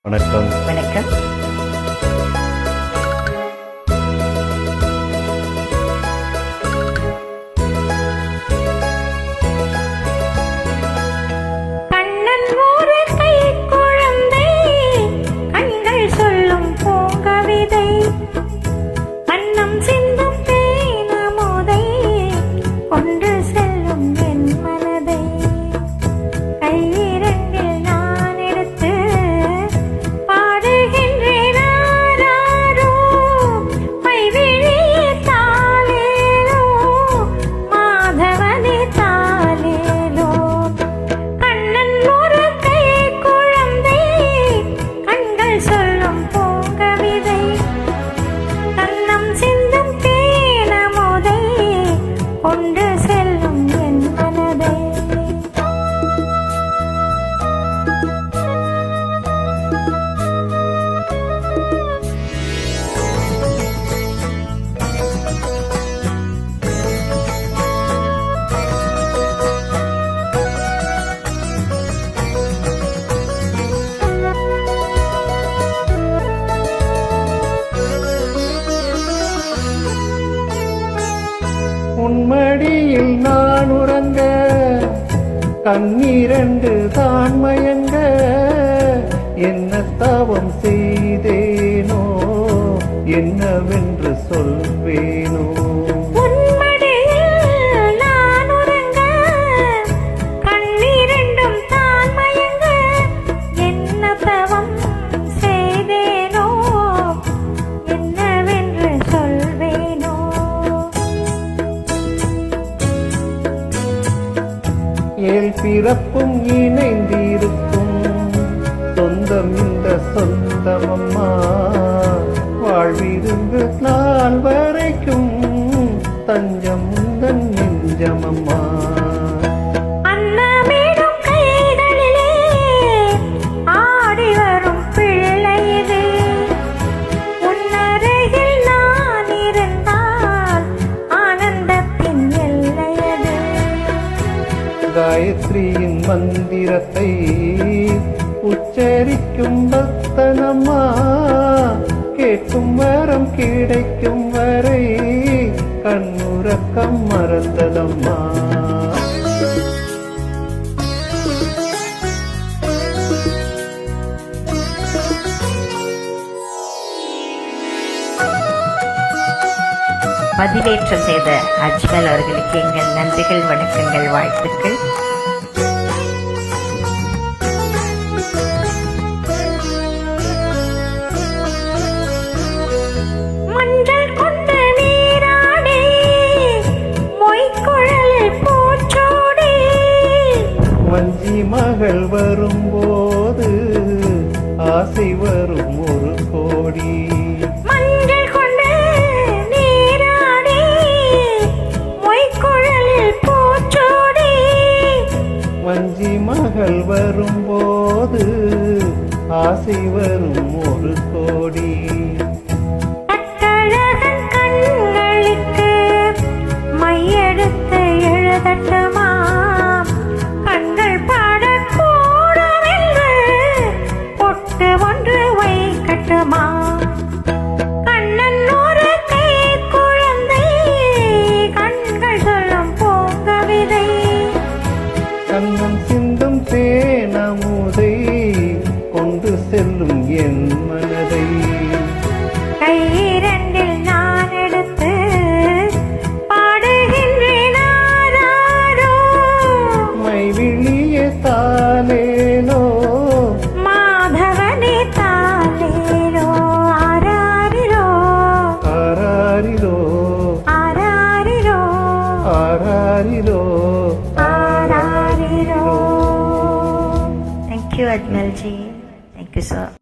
வணக்கம். வணக்கம். உன்மடியில் நான் உறங்க கண்ணீரண்டு தான் மயங்க என்ன தவம் செய்தேனோ என்னவென்று சொல்வேனோ. ஏழ் பிறப்பும் இணைந்திருக்கும் சொந்தம் இந்த சொந்தமம்மா, வாழ்விருந்து நாள் வரைக்கும் தஞ்சம் உந்தன் நெஞ்சமம்மா. காயத்ரியின் மந்திரத்தை உச்சரிக்கும் பக்தனம்மா, கேட்கும் வரம் கிடைக்கும் வரை கண்ணுறக்கம் மறந்ததம்மா. பதிவேற்றம் செய்த அஜ்மல் அவர்களுக்கு எங்கள் நன்றிகள், வணக்கங்கள், வாழ்த்துக்கள். மஞ்சள் கொண்டு நீராடி மொய்க்குழலில் பூச்சோடி வஞ்சி மகள் வரும்போது ஆசை வரும் ஒரு கோடி. வஞ்சி மகள் வரும்போது ஆசை வரும் ஒரு கோடி. கண்களுக்கு மையெடுத்து எழுதட்டுமா, கண்கள் பாடக்கூடும் என்று பொட்டு ஒன்று வைக்கட்டுமா. கண்ணம் சிந்தும் தேனமுதை கொண்டு செல்லும் என் மனதை கையிரண்டில் நான் எடுத்து பாடுகின்றேன் ஆராரோ. மைவிழியே தாலேலோ மாதவனே தாலேலோ. ஆராரிரோ ஆராரிரோ ஆராரிரோ ஆராரிரோ. Thank you, Ajmal ji. Thank you, sir.